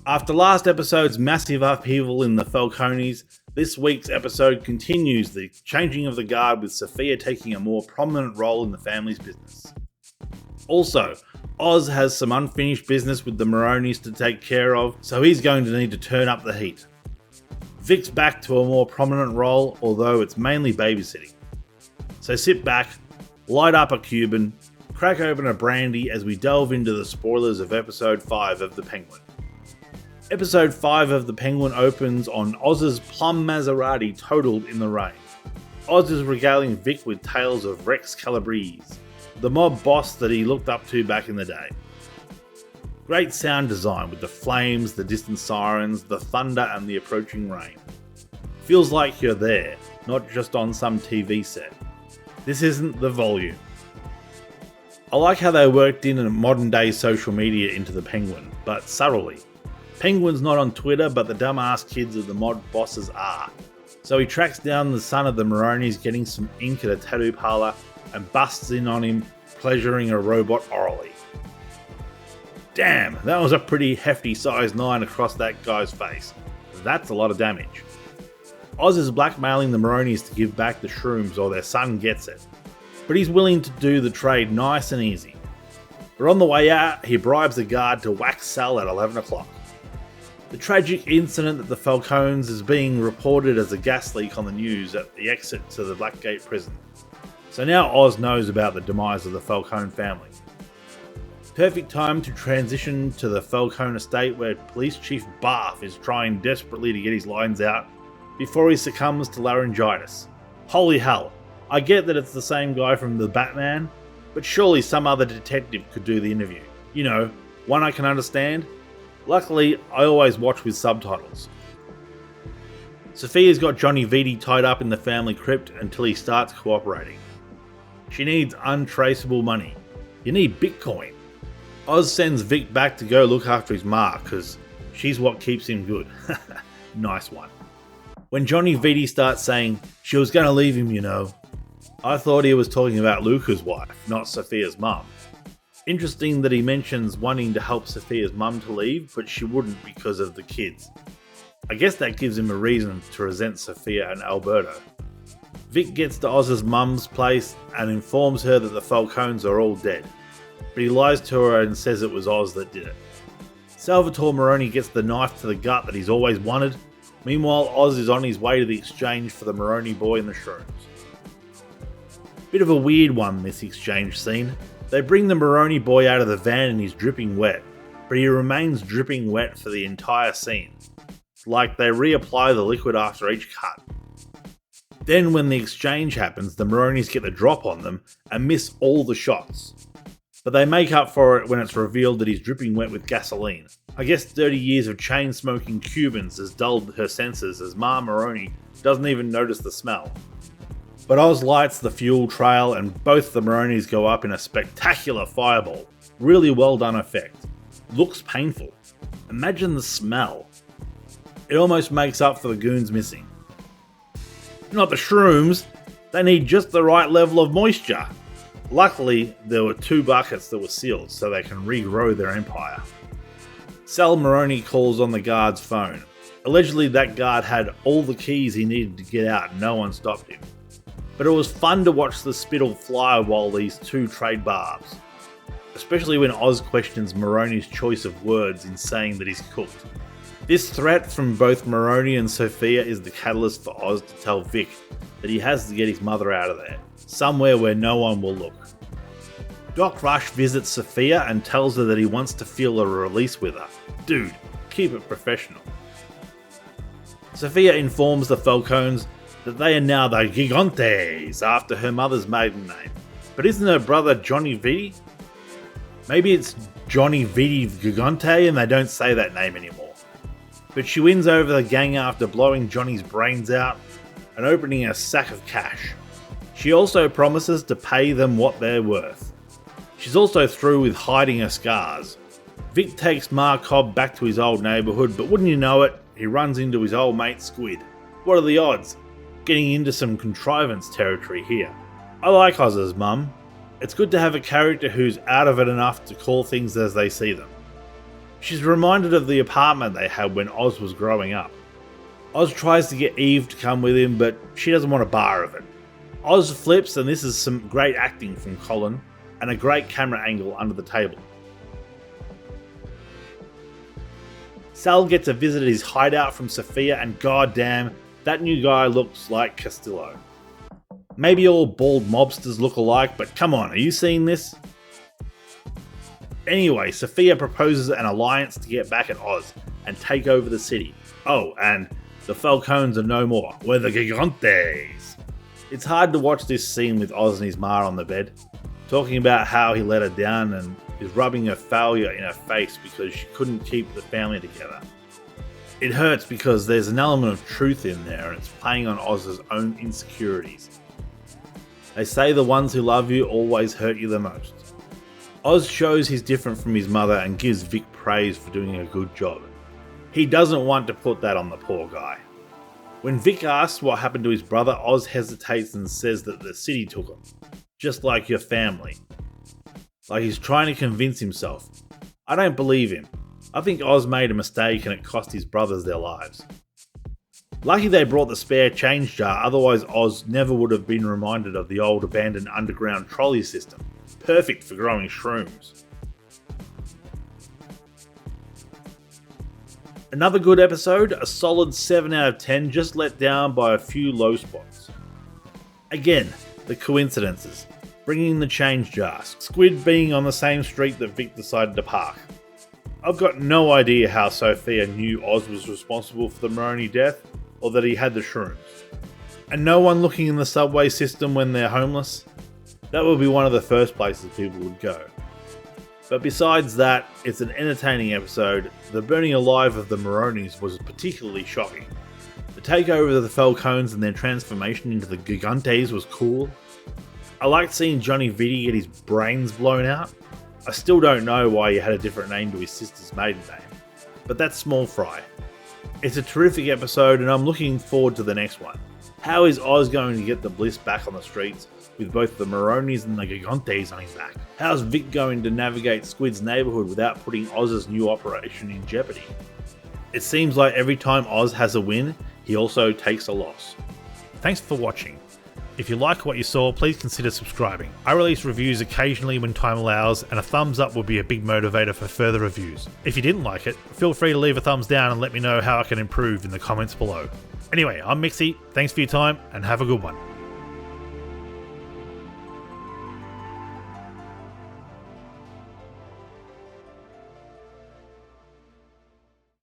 After last episode's massive upheaval in the Falcones, this week's episode continues the changing of the guard with Sophia taking a more prominent role in the family's business. Also, Oz has some unfinished business with the Maronis to take care of, so he's going to need to turn up the heat. Vic's back to a more prominent role, although it's mainly babysitting. So sit back, light up a Cuban, crack open a brandy as we delve into the spoilers of episode 5 of The Penguin. Episode 5 of The Penguin opens on Oz's plum Maserati totaled in the rain. Oz is regaling Vic with tales of Rex Calabrese, the mob boss that he looked up to back in the day. Great sound design with the flames, the distant sirens, the thunder and the approaching rain. Feels like you're there, not just on some TV set. This isn't The Volume. I like how they worked in a modern day social media into the Penguin, but subtly. Penguin's not on Twitter, but the dumbass kids of the mod bosses are. So he tracks down the son of the Maronis getting some ink at a tattoo parlour and busts in on him, pleasuring a robot orally. Damn, that was a pretty hefty size 9 across that guy's face. That's a lot of damage. Oz is blackmailing the Maronis to give back the shrooms or their son gets it. But he's willing to do the trade nice and easy. But on the way out, he bribes the guard to wax Sal at 11 o'clock. The tragic incident at the Falcones is being reported as a gas leak on the news at the exit to the Blackgate prison. So now Oz knows about the demise of the Falcone family. Perfect time to transition to the Falcone estate where Police Chief Barf is trying desperately to get his lines out before he succumbs to laryngitis. Holy hell, I get that it's the same guy from the Batman, but surely some other detective could do the interview. You know, one I can understand. Luckily, I always watch with subtitles. Sophia's got Johnny Vitti tied up in the family crypt until he starts cooperating. She needs untraceable money. You need Bitcoin. Oz sends Vic back to go look after his ma, cause she's what keeps him good. Nice one. When Johnny Vitti starts saying, she was gonna leave him, you know, I thought he was talking about Luca's wife, not Sophia's mum. Interesting that he mentions wanting to help Sophia's mum to leave, but she wouldn't because of the kids. I guess that gives him a reason to resent Sophia and Alberto. Vic gets to Oz's mum's place and informs her that the Falcones are all dead, but he lies to her and says it was Oz that did it. Salvatore Maroni gets the knife to the gut that he's always wanted. Meanwhile, Oz is on his way to the exchange for the Maroni boy and the shrooms. Bit of a weird one, this exchange scene. They bring the Maroni boy out of the van and he's dripping wet, but he remains dripping wet for the entire scene. Like they reapply the liquid after each cut. Then when the exchange happens, the Maronis get the drop on them and miss all the shots. But they make up for it when it's revealed that he's dripping wet with gasoline. I guess 30 years of chain-smoking Cubans has dulled her senses as Ma Maroni doesn't even notice the smell. But Oz lights the fuel trail and both the Maronis go up in a spectacular fireball. Really well done effect. Looks painful. Imagine the smell. It almost makes up for the goons missing. Not the shrooms, they need just the right level of moisture. Luckily, there were 2 buckets that were sealed so they can regrow their empire. Sal Maroni calls on the guard's phone. Allegedly that guard had all the keys he needed to get out and no one stopped him. But it was fun to watch the spittle fly while these 2 trade barbs. Especially when Oz questions Maroni's choice of words in saying that he's cooked. This threat from both Maroni and Sophia is the catalyst for Oz to tell Vic that he has to get his mother out of there, somewhere where no one will look. Doc Rush visits Sophia and tells her that he wants to feel a release with her. Dude, keep it professional. Sophia informs the Falcones that they are now the Gigantes after her mother's maiden name. But isn't her brother Johnny Vitti? Maybe it's Johnny Vitti Gigante and they don't say that name anymore. But she wins over the gang after blowing Johnny's brains out and opening a sack of cash. She also promises to pay them what they're worth. She's also through with hiding her scars. Vic takes Ma Cobb back to his old neighbourhood, but wouldn't you know it, he runs into his old mate Squid. What are the odds? Getting into some contrivance territory here. I like Oz's mum. It's good to have a character who's out of it enough to call things as they see them. She's reminded of the apartment they had when Oz was growing up. Oz tries to get Eve to come with him, but she doesn't want a bar of it. Oz flips, and this is some great acting from Colin, and a great camera angle under the table. Sal gets a visit at his hideout from Sophia, and goddamn, that new guy looks like Castillo. Maybe all bald mobsters look alike, but come on, are you seeing this? Anyway, Sophia proposes an alliance to get back at Oz and take over the city. Oh, and the Falcones are no more. We're the Gigantes. It's hard to watch this scene with Oz and his ma on the bed, talking about how he let her down and is rubbing her failure in her face because she couldn't keep the family together. It hurts because there's an element of truth in there, and it's playing on Oz's own insecurities. They say the ones who love you always hurt you the most. Oz shows he's different from his mother and gives Vic praise for doing a good job. He doesn't want to put that on the poor guy. When Vic asks what happened to his brother, Oz hesitates and says that the city took him, just like your family. Like he's trying to convince himself. I don't believe him. I think Oz made a mistake and it cost his brothers their lives. Lucky they brought the spare change jar, otherwise Oz never would have been reminded of the old abandoned underground trolley system. Perfect for growing shrooms. Another good episode, a solid 7 out of 10, just let down by a few low spots. Again, the coincidences. Bringing the change jar, Squid being on the same street that Vic decided to park. I've got no idea how Sophia knew Oz was responsible for the Maroni death, or that he had the shrooms. And no one looking in the subway system when they're homeless? That would be one of the first places people would go. But besides that, it's an entertaining episode. The burning alive of the Maronis was particularly shocking. The takeover of the Falcones and their transformation into the Gigantes was cool. I liked seeing Johnny Vitti get his brains blown out. I still don't know why he had a different name to his sister's maiden name, but that's small fry. It's a terrific episode and I'm looking forward to the next one. How is Oz going to get the Bliss back on the streets with both the Maronis and the Gigantes on his back? How's Vic going to navigate Squid's neighbourhood without putting Oz's new operation in jeopardy? It seems like every time Oz has a win, he also takes a loss. Thanks for watching. If you like what you saw, please consider subscribing. I release reviews occasionally when time allows, and a thumbs up would be a big motivator for further reviews. If you didn't like it, feel free to leave a thumbs down and let me know how I can improve in the comments below. Anyway, I'm Mixie, thanks for your time, and have a good one.